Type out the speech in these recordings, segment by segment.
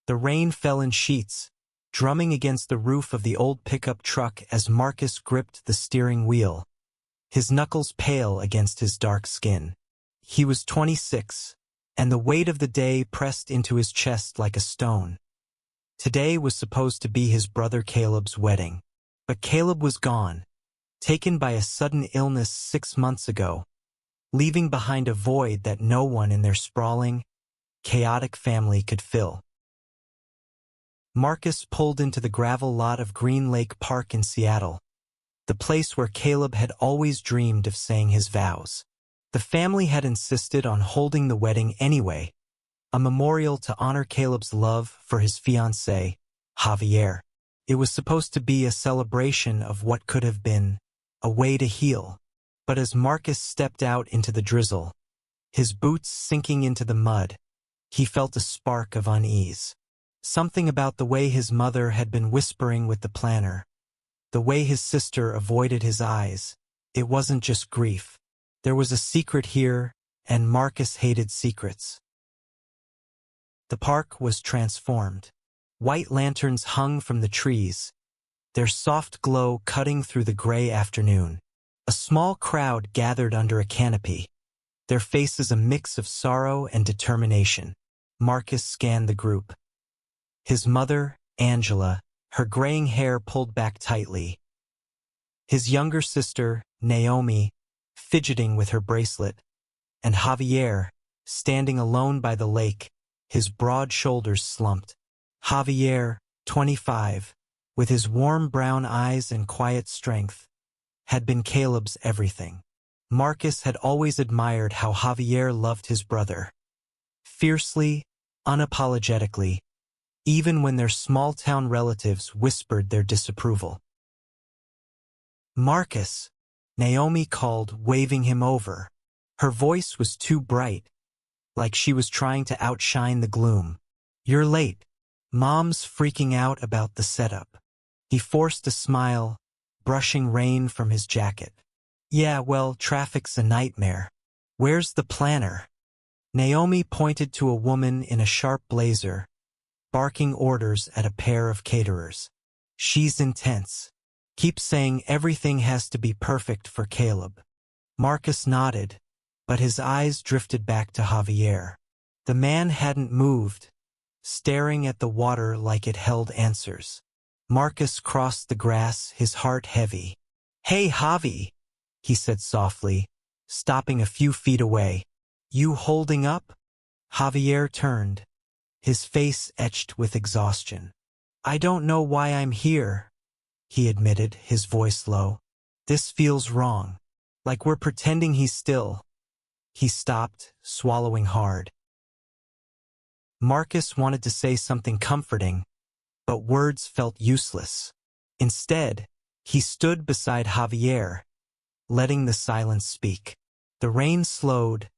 The rain fell in sheets, drumming against the roof of the old pickup truck as Marcus gripped the steering wheel, his knuckles pale against his dark skin. He was 26, and the weight of the day pressed into his chest like a stone. Today was supposed to be his brother Caleb's wedding, but Caleb was gone, taken by a sudden illness 6 months ago, leaving behind a void that no one in their sprawling, chaotic family could fill. Marcus pulled into the gravel lot of Green Lake Park in Seattle, the place where Caleb had always dreamed of saying his vows. The family had insisted on holding the wedding anyway, a memorial to honor Caleb's love for his fiancée, Javier. It was supposed to be a celebration of what could have been, a way to heal. But as Marcus stepped out into the drizzle, his boots sinking into the mud, he felt a spark of unease. Something about the way his mother had been whispering with the planner, the way his sister avoided his eyes. It wasn't just grief. There was a secret here, and Marcus hated secrets. The park was transformed. White lanterns hung from the trees, their soft glow cutting through the gray afternoon. A small crowd gathered under a canopy, their faces a mix of sorrow and determination. Marcus scanned the group. His mother, Angela, her graying hair pulled back tightly. His younger sister, Naomi, fidgeting with her bracelet, and Javier, standing alone by the lake, his broad shoulders slumped. Javier, 25, with his warm brown eyes and quiet strength, had been Caleb's everything. Marcus had always admired how Javier loved his brother. Fiercely, unapologetically, even when their small-town relatives whispered their disapproval. "Marcus," Naomi called, waving him over. Her voice was too bright, like she was trying to outshine the gloom. "You're late. Mom's freaking out about the setup." He forced a smile, brushing rain from his jacket. "Yeah, well, traffic's a nightmare. Where's the planner?" Naomi pointed to a woman in a sharp blazer, barking orders at a pair of caterers. "She's intense. Keeps saying everything has to be perfect for Caleb." Marcus nodded, but his eyes drifted back to Javier. The man hadn't moved, staring at the water like it held answers. Marcus crossed the grass, his heart heavy. "Hey, Javi," he said softly, stopping a few feet away. "You holding up?" Javier turned, his face etched with exhaustion. "I don't know why I'm here," he admitted, his voice low. "This feels wrong. Like we're pretending he's still." He stopped, swallowing hard. Marcus wanted to say something comforting, but words felt useless. Instead, he stood beside Javier, letting the silence speak. The rain slowed,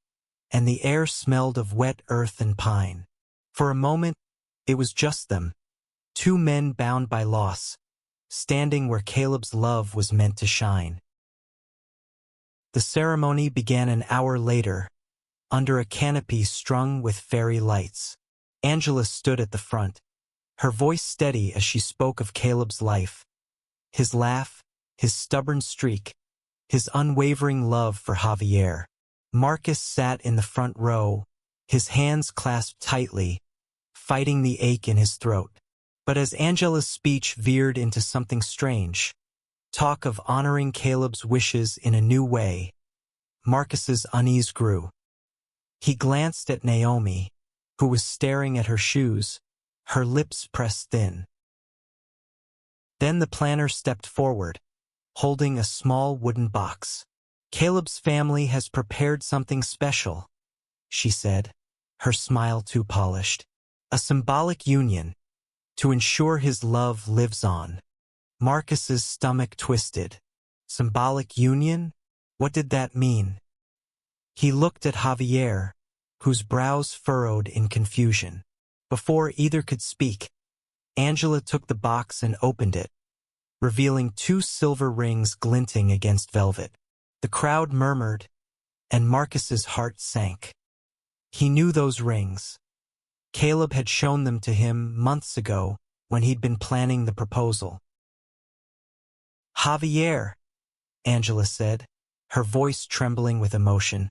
and the air smelled of wet earth and pine. For a moment, it was just them, two men bound by loss, standing where Caleb's love was meant to shine. The ceremony began an hour later, under a canopy strung with fairy lights. Angela stood at the front, her voice steady as she spoke of Caleb's life, his laugh, his stubborn streak, his unwavering love for Javier. Marcus sat in the front row, his hands clasped tightly, fighting the ache in his throat. But as Angela's speech veered into something strange, talk of honoring Caleb's wishes in a new way, Marcus's unease grew. He glanced at Naomi, who was staring at her shoes, her lips pressed thin. Then the planner stepped forward, holding a small wooden box. "Caleb's family has prepared something special," she said, her smile too polished. "A symbolic union, to ensure his love lives on." Marcus's stomach twisted. Symbolic union? What did that mean? He looked at Javier, whose brows furrowed in confusion. Before either could speak, Angela took the box and opened it, revealing 2 silver rings glinting against velvet. The crowd murmured, and Marcus's heart sank. He knew those rings. Caleb had shown them to him months ago when he'd been planning the proposal. "Javier," Angela said, her voice trembling with emotion.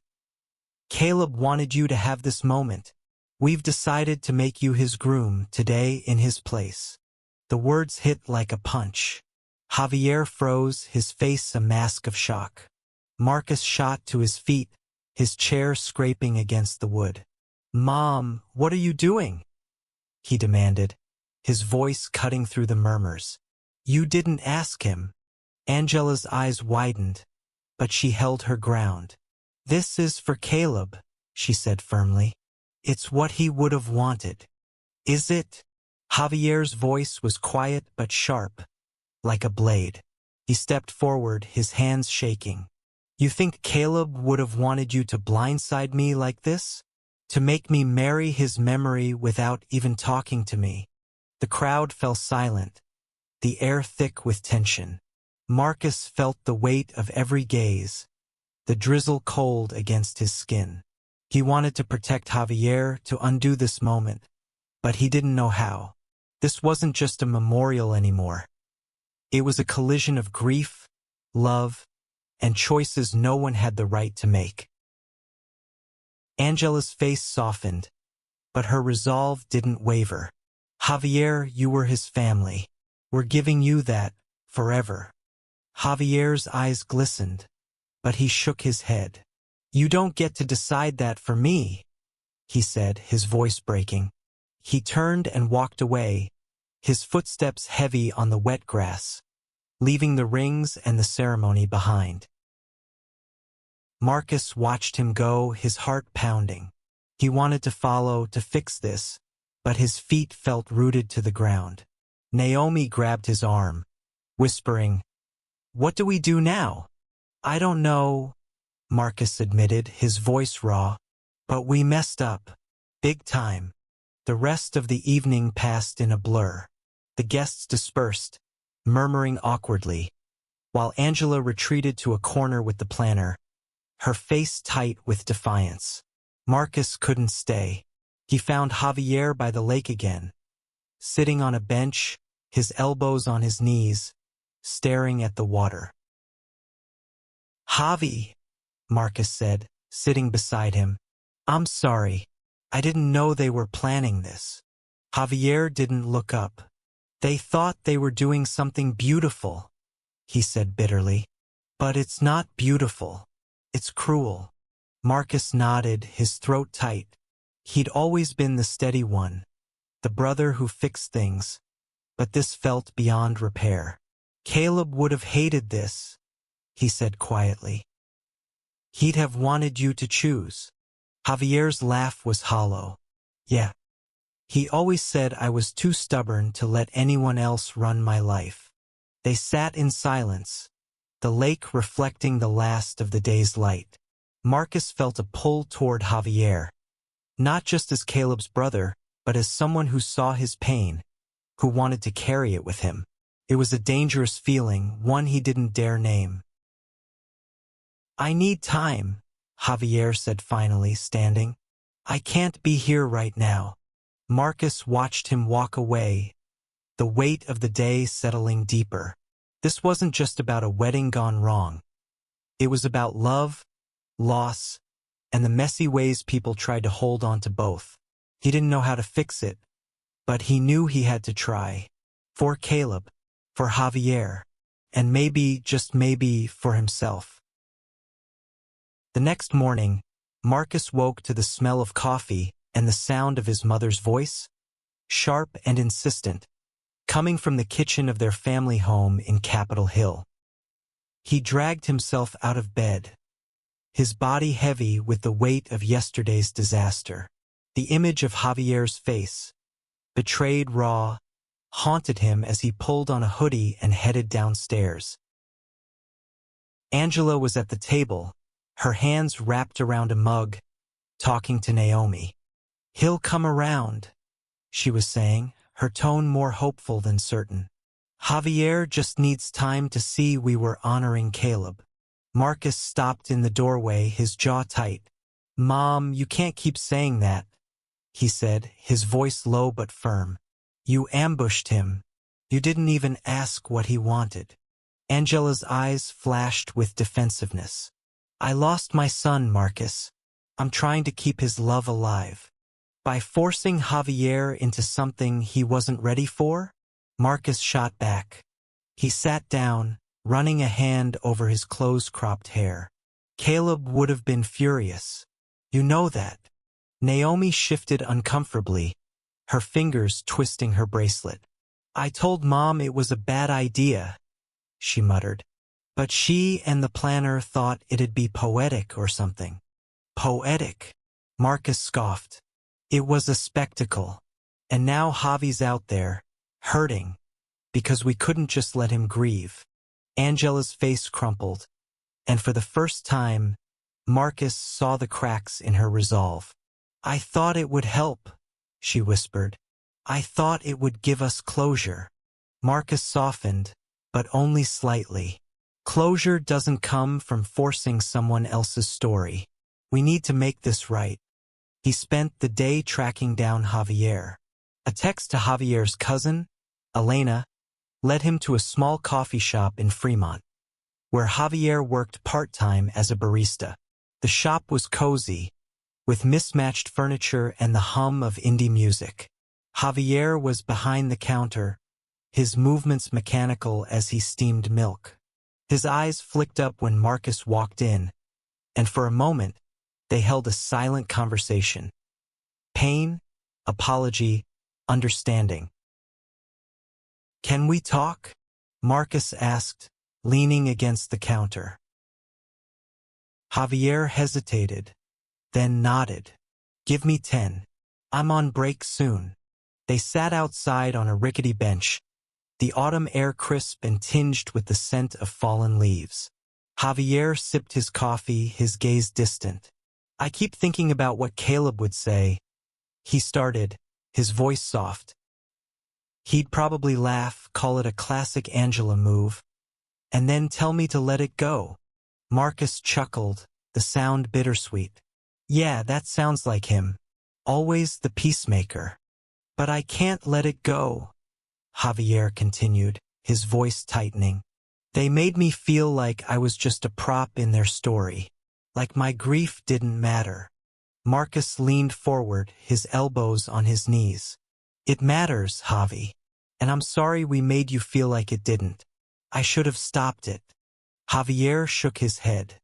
"Caleb wanted you to have this moment. We've decided to make you his groom today in his place." The words hit like a punch. Javier froze, his face a mask of shock. Marcus shot to his feet, his chair scraping against the wood. "Mom, what are you doing?" he demanded, his voice cutting through the murmurs. "You didn't ask him." Angela's eyes widened, but she held her ground. "This is for Caleb," she said firmly. "It's what he would have wanted." "Is it?" Javier's voice was quiet but sharp, like a blade. He stepped forward, his hands shaking. "You think Caleb would have wanted you to blindside me like this? To make me marry his memory without even talking to me?" The crowd fell silent, the air thick with tension. Marcus felt the weight of every gaze, the drizzle cold against his skin. He wanted to protect Javier, to undo this moment, but he didn't know how. This wasn't just a memorial anymore. It was a collision of grief, love, and choices no one had the right to make. Angela's face softened, but her resolve didn't waver. "Javier, you were his family. We're giving you that, forever." Javier's eyes glistened, but he shook his head. "You don't get to decide that for me," he said, his voice breaking. He turned and walked away, his footsteps heavy on the wet grass, leaving the rings and the ceremony behind. Marcus watched him go, his heart pounding. He wanted to follow, to fix this, but his feet felt rooted to the ground. Naomi grabbed his arm, whispering, "What do we do now?" "I don't know," Marcus admitted, his voice raw, "but we messed up. Big time." The rest of the evening passed in a blur. The guests dispersed, murmuring awkwardly, while Angela retreated to a corner with the planner, her face tight with defiance. Marcus couldn't stay. He found Javier by the lake again, sitting on a bench, his elbows on his knees, staring at the water. "Javi," Marcus said, sitting beside him, "I'm sorry. I didn't know they were planning this." Javier didn't look up. "They thought they were doing something beautiful," he said bitterly. "But it's not beautiful. It's cruel." Marcus nodded, his throat tight. He'd always been the steady one, the brother who fixed things, but this felt beyond repair. "Caleb would have hated this," he said quietly. "He'd have wanted you to choose." Javier's laugh was hollow. "Yeah. He always said I was too stubborn to let anyone else run my life." They sat in silence, the lake reflecting the last of the day's light. Marcus felt a pull toward Javier, not just as Caleb's brother, but as someone who saw his pain, who wanted to carry it with him. It was a dangerous feeling, one he didn't dare name. "I need time," Javier said finally, standing. "I can't be here right now." Marcus watched him walk away, the weight of the day settling deeper. This wasn't just about a wedding gone wrong. It was about love, loss, and the messy ways people tried to hold on to both. He didn't know how to fix it, but he knew he had to try. For Caleb, for Javier, and maybe, just maybe, for himself. The next morning, Marcus woke to the smell of coffee and the sound of his mother's voice, sharp and insistent, coming from the kitchen of their family home in Capitol Hill. He dragged himself out of bed, his body heavy with the weight of yesterday's disaster. The image of Javier's face, betrayed raw, haunted him as he pulled on a hoodie and headed downstairs. Angela was at the table, her hands wrapped around a mug, talking to Naomi. "He'll come around," she was saying, her tone more hopeful than certain. "Javier just needs time to see we were honoring Caleb." Marcus stopped in the doorway, his jaw tight. "Mom, you can't keep saying that." he said, his voice low but firm. You ambushed him. You didn't even ask what he wanted. Angela's eyes flashed with defensiveness. I lost my son, Marcus. I'm trying to keep his love alive. By forcing Javier into something he wasn't ready for? Marcus shot back. He sat down, running a hand over his close-cropped hair. Caleb would have been furious. You know that. Naomi shifted uncomfortably, her fingers twisting her bracelet. I told Mom it was a bad idea, she muttered. But she and the planner thought it'd be poetic or something. Poetic? Marcus scoffed. It was a spectacle. And now Javi's out there, hurting, because we couldn't just let him grieve. Angela's face crumpled, and for the first time, Marcus saw the cracks in her resolve. I thought it would help, she whispered. I thought it would give us closure. Marcus softened, but only slightly. Closure doesn't come from forcing someone else's story. We need to make this right. He spent the day tracking down Javier. A text to Javier's cousin, Elena, led him to a small coffee shop in Fremont, where Javier worked part-time as a barista. The shop was cozy, with mismatched furniture and the hum of indie music. Javier was behind the counter, his movements mechanical as he steamed milk. His eyes flicked up when Marcus walked in, and for a moment, they held a silent conversation. Pain, apology, understanding. Can we talk? Marcus asked, leaning against the counter. Javier hesitated, then nodded. Give me 10. I'm on break soon. They sat outside on a rickety bench, the autumn air crisp and tinged with the scent of fallen leaves. Javier sipped his coffee, his gaze distant. I keep thinking about what Caleb would say. He started, his voice soft. He'd probably laugh, call it a classic Angela move, and then tell me to let it go. Marcus chuckled, the sound bittersweet. Yeah, that sounds like him. Always the peacemaker. But I can't let it go, Javier continued, his voice tightening. They made me feel like I was just a prop in their story, like my grief didn't matter. Marcus leaned forward, his elbows on his knees. It matters, Javi, and I'm sorry we made you feel like it didn't. I should have stopped it. Javier shook his head.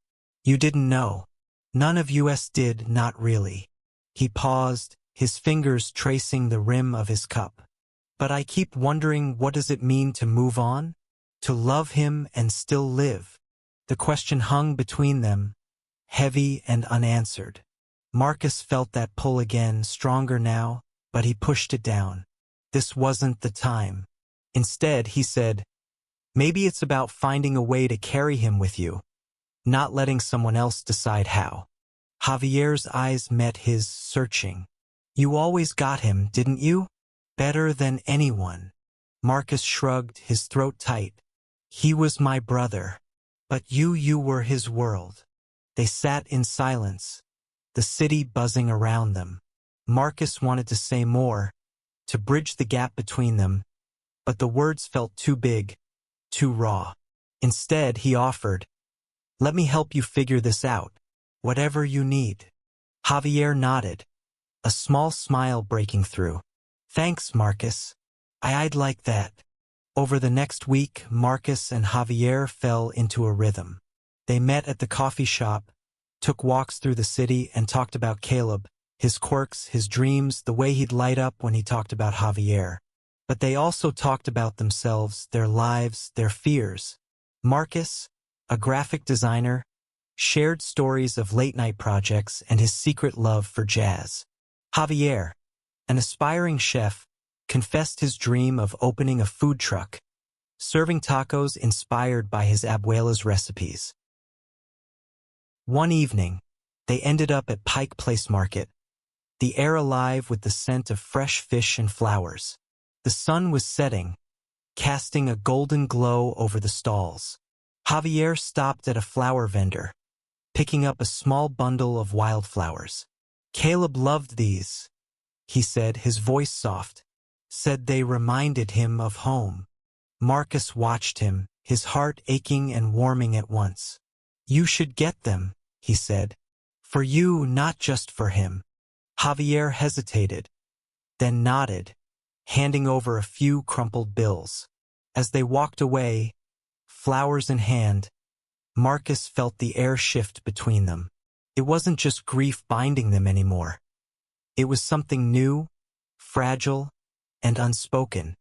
You didn't know. None of us did, not really. He paused, his fingers tracing the rim of his cup. But I keep wondering, what does it mean to move on? To love him and still live? The question hung between them, heavy and unanswered. Marcus felt that pull again, stronger now, but he pushed it down. This wasn't the time. Instead, he said, maybe it's about finding a way to carry him with you, not letting someone else decide how. Javier's eyes met his, searching. You always got him, didn't you? Better than anyone. Marcus shrugged, his throat tight. He was my brother. But you were his world. They sat in silence, the city buzzing around them. Marcus wanted to say more, to bridge the gap between them, but the words felt too big, too raw. Instead, he offered, let me help you figure this out, whatever you need. Javier nodded, a small smile breaking through. Thanks, Marcus. I'd like that. Over the next week, Marcus and Javier fell into a rhythm. They met at the coffee shop, took walks through the city, and talked about Caleb, his quirks, his dreams, the way he'd light up when he talked about Javier. But they also talked about themselves, their lives, their fears. Marcus, a graphic designer, shared stories of late-night projects and his secret love for jazz. Javier, an aspiring chef, confessed his dream of opening a food truck, serving tacos inspired by his abuela's recipes. One evening, they ended up at Pike Place Market, the air alive with the scent of fresh fish and flowers. The sun was setting, casting a golden glow over the stalls. Javier stopped at a flower vendor, picking up a small bundle of wildflowers. Caleb loved these, he said, his voice soft. Said they reminded him of home. Marcus watched him, his heart aching and warming at once. You should get them, he said. For you, not just for him. Javier hesitated, then nodded, handing over a few crumpled bills. As they walked away, flowers in hand, Marcus felt the air shift between them. It wasn't just grief binding them anymore. It was something new, fragile, and unspoken.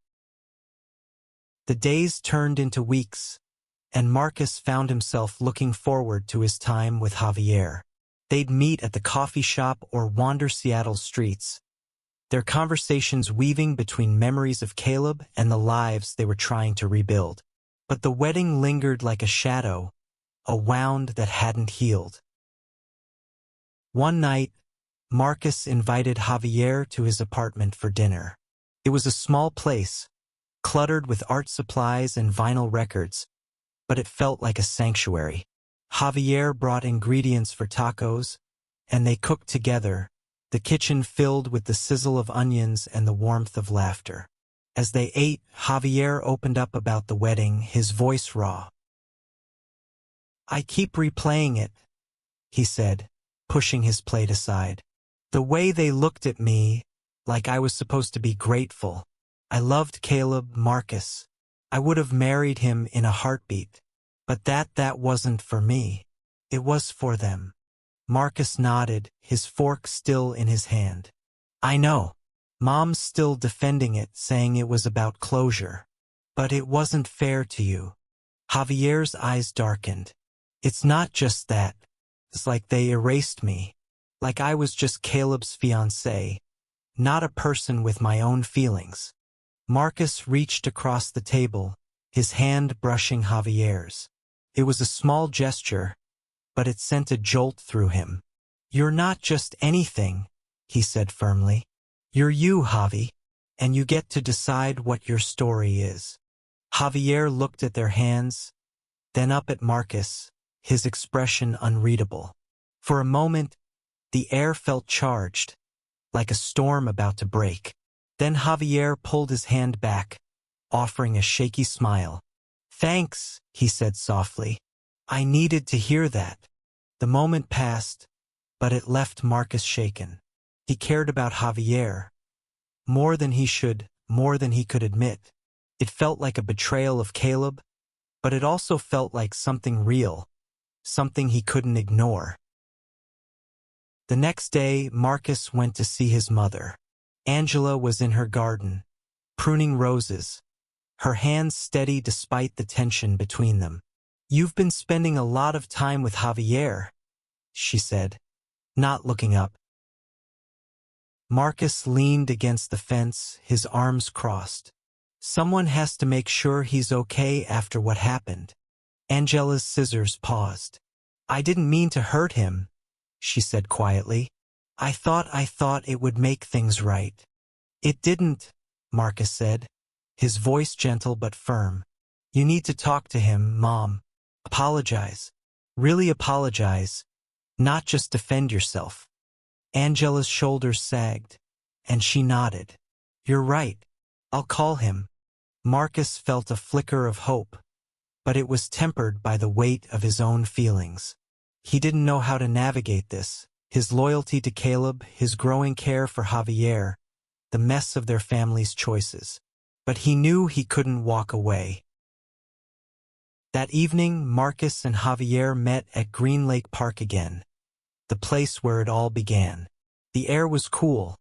The days turned into weeks, and Marcus found himself looking forward to his time with Javier. They'd meet at the coffee shop or wander Seattle's streets, their conversations weaving between memories of Caleb and the lives they were trying to rebuild. But the wedding lingered like a shadow, a wound that hadn't healed. One night, Marcus invited Javier to his apartment for dinner. It was a small place, cluttered with art supplies and vinyl records, but it felt like a sanctuary. Javier brought ingredients for tacos, and they cooked together, the kitchen filled with the sizzle of onions and the warmth of laughter. As they ate, Javier opened up about the wedding, his voice raw. I keep replaying it, he said, pushing his plate aside. The way they looked at me, like I was supposed to be grateful. I loved Caleb, Marcus. I would have married him in a heartbeat. But that wasn't for me. It was for them. Marcus nodded, his fork still in his hand. I know. Mom's still defending it, saying it was about closure. But it wasn't fair to you. Javier's eyes darkened. It's not just that. It's like they erased me. Like I was just Caleb's fiancé, not a person with my own feelings. Marcus reached across the table, his hand brushing Javier's. It was a small gesture, but it sent a jolt through him. You're not just anything, he said firmly. You're you, Javi, and you get to decide what your story is. Javier looked at their hands, then up at Marcus, his expression unreadable. For a moment, the air felt charged, like a storm about to break. Then Javier pulled his hand back, offering a shaky smile. Thanks, he said softly. I needed to hear that. The moment passed, but it left Marcus shaken. He cared about Javier, more than he should, more than he could admit. It felt like a betrayal of Caleb, but it also felt like something real, something he couldn't ignore. The next day, Marcus went to see his mother. Angela was in her garden, pruning roses, her hands steady despite the tension between them. You've been spending a lot of time with Javier, she said, not looking up. Marcus leaned against the fence, his arms crossed. Someone has to make sure he's okay after what happened. Angela's scissors paused. I didn't mean to hurt him, she said quietly. I thought it would make things right. It didn't, Marcus said, his voice gentle but firm. You need to talk to him, Mom. Apologize. Really apologize. Not just defend yourself. Angela's shoulders sagged, and she nodded. You're right. I'll call him. Marcus felt a flicker of hope, but it was tempered by the weight of his own feelings. He didn't know how to navigate this, his loyalty to Caleb, his growing care for Javier, the mess of their family's choices. But he knew he couldn't walk away. That evening, Marcus and Javier met at Green Lake Park again, the place where it all began. The air was cool,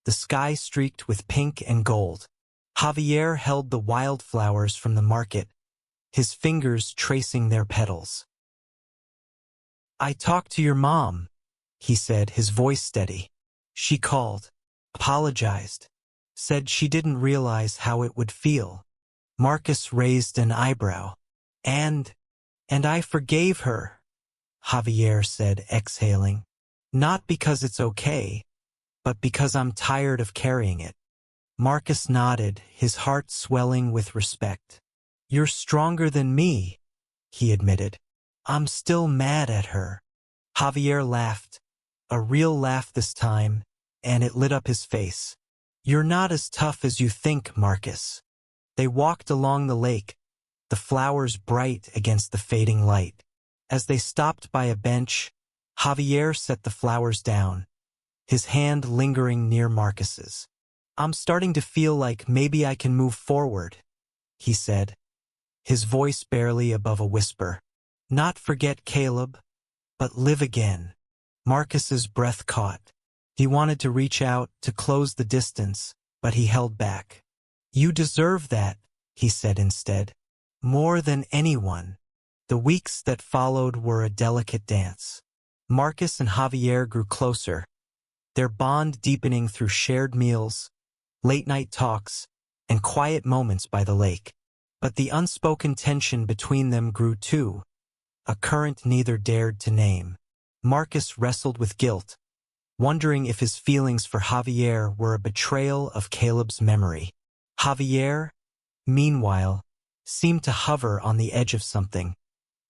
the sky streaked with pink and gold. Javier held the wildflowers from the market, his fingers tracing their petals. I talked to your mom, he said, his voice steady. She called, apologized, said she didn't realize how it would feel. Marcus raised an eyebrow. And I forgave her, Javier said, exhaling. Not because it's okay, but because I'm tired of carrying it. Marcus nodded, his heart swelling with respect. You're stronger than me, he admitted. I'm still mad at her. Javier laughed, a real laugh this time, and it lit up his face. "You're not as tough as you think, Marcus." They walked along the lake, the flowers bright against the fading light. As they stopped by a bench, Javier set the flowers down, his hand lingering near Marcus's. "I'm starting to feel like maybe I can move forward," he said, his voice barely above a whisper. "Not forget Caleb, but live again." Marcus's breath caught. He wanted to reach out, to close the distance, but he held back. "You deserve that," he said instead. "More than anyone." The weeks that followed were a delicate dance. Marcus and Javier grew closer, their bond deepening through shared meals, late-night talks, and quiet moments by the lake. But the unspoken tension between them grew too, a current neither dared to name. Marcus wrestled with guilt, wondering if his feelings for Javier were a betrayal of Caleb's memory. Javier, meanwhile, seemed to hover on the edge of something,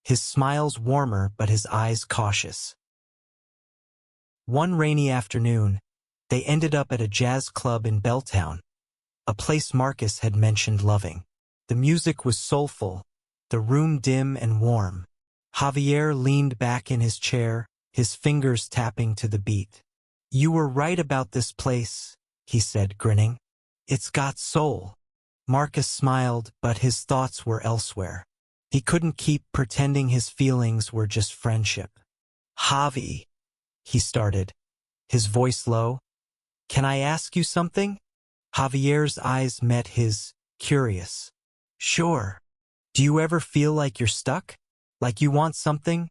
his smiles warmer but his eyes cautious. One rainy afternoon, they ended up at a jazz club in Belltown, a place Marcus had mentioned loving. The music was soulful, the room dim and warm. Javier leaned back in his chair, his fingers tapping to the beat. "You were right about this place," he said, grinning. "It's got soul." Marcus smiled, but his thoughts were elsewhere. He couldn't keep pretending his feelings were just friendship. "Javi," he started, his voice low, "can I ask you something?" Javier's eyes met his, curious. "Sure. Do you ever feel like you're stuck? Like you want something,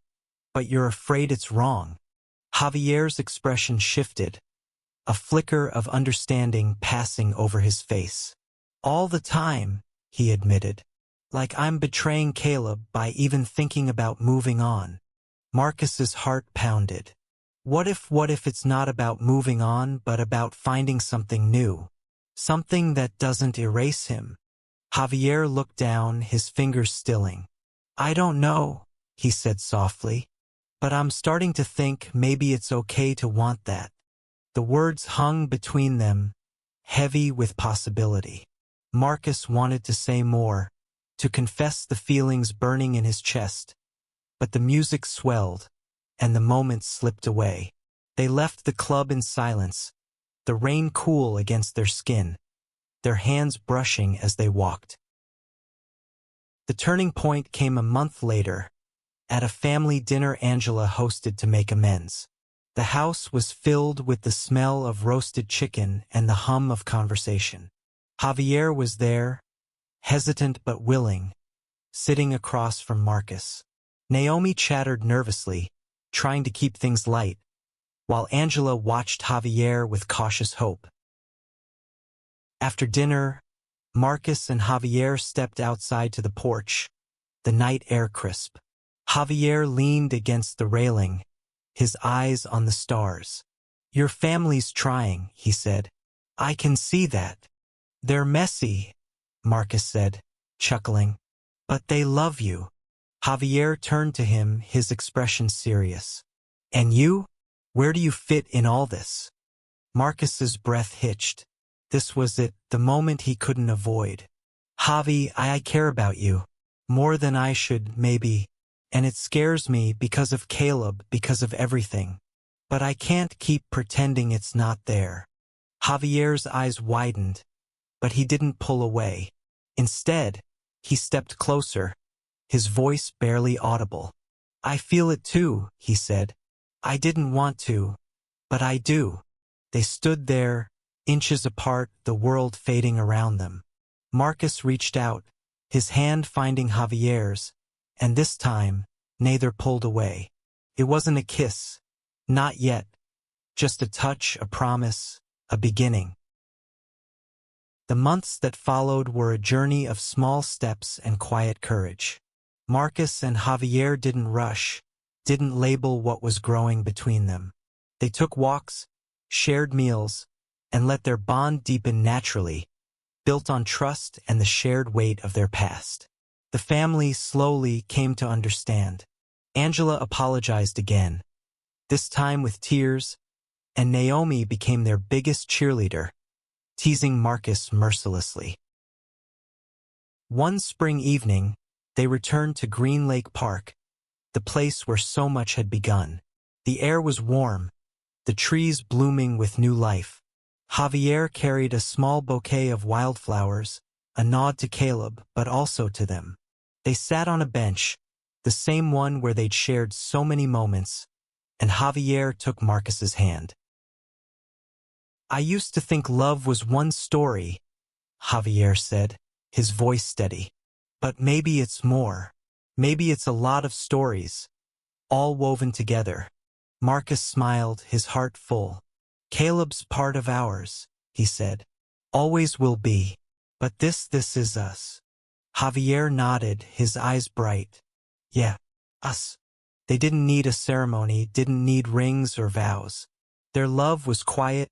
but you're afraid it's wrong?" Javier's expression shifted, a flicker of understanding passing over his face. "All the time," he admitted. "Like I'm betraying Caleb by even thinking about moving on." Marcus's heart pounded. What if it's not about moving on, but about finding something new? Something that doesn't erase him? Javier looked down, his fingers stilling. "I don't know," he said softly, "but I'm starting to think maybe it's okay to want that." The words hung between them, heavy with possibility. Marcus wanted to say more, to confess the feelings burning in his chest, but the music swelled, and the moment slipped away. They left the club in silence, the rain cool against their skin, their hands brushing as they walked. The turning point came a month later, at a family dinner Angela hosted to make amends. The house was filled with the smell of roasted chicken and the hum of conversation. Javier was there, hesitant but willing, sitting across from Marcus. Naomi chattered nervously, trying to keep things light, while Angela watched Javier with cautious hope. After dinner, Marcus and Javier stepped outside to the porch, the night air crisp. Javier leaned against the railing, his eyes on the stars. "Your family's trying," he said. "I can see that." "They're messy," Marcus said, chuckling. "But they love you." Javier turned to him, his expression serious. "And you? Where do you fit in all this?" Marcus's breath hitched. This was it, the moment he couldn't avoid. "Javi, I care about you. More than I should, maybe. And it scares me because of Caleb, because of everything. But I can't keep pretending it's not there." Javier's eyes widened, but he didn't pull away. Instead, he stepped closer, his voice barely audible. "I feel it too," he said. "I didn't want to, but I do." They stood there, inches apart, the world fading around them. Marcus reached out, his hand finding Javier's, and this time, neither pulled away. It wasn't a kiss. Not yet. Just a touch, a promise, a beginning. The months that followed were a journey of small steps and quiet courage. Marcus and Javier didn't rush, didn't label what was growing between them. They took walks, shared meals, and let their bond deepen naturally, built on trust and the shared weight of their past. The family slowly came to understand. Angela apologized again, this time with tears, and Naomi became their biggest cheerleader, teasing Marcus mercilessly. One spring evening, they returned to Green Lake Park, the place where so much had begun. The air was warm, the trees blooming with new life. Javier carried a small bouquet of wildflowers, a nod to Caleb, but also to them. They sat on a bench, the same one where they'd shared so many moments, and Javier took Marcus's hand. "I used to think love was one story," Javier said, his voice steady. "But maybe it's more. Maybe it's a lot of stories, all woven together." Marcus smiled, his heart full. "Caleb's part of ours," he said. "Always will be. But this is us." Javier nodded, his eyes bright. "Yeah, us." They didn't need a ceremony, didn't need rings or vows. Their love was quiet,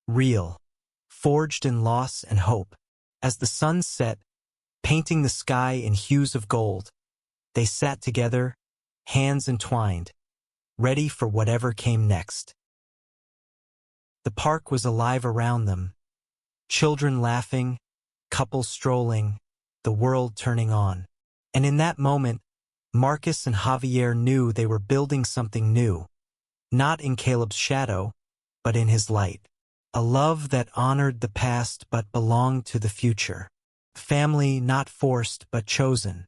real, forged in loss and hope. As the sun set, painting the sky in hues of gold, they sat together, hands entwined, ready for whatever came next. The park was alive around them, children laughing, couples strolling, the world turning on. And in that moment, Marcus and Javier knew they were building something new, not in Caleb's shadow, but in his light. A love that honored the past but belonged to the future. Family not forced but chosen.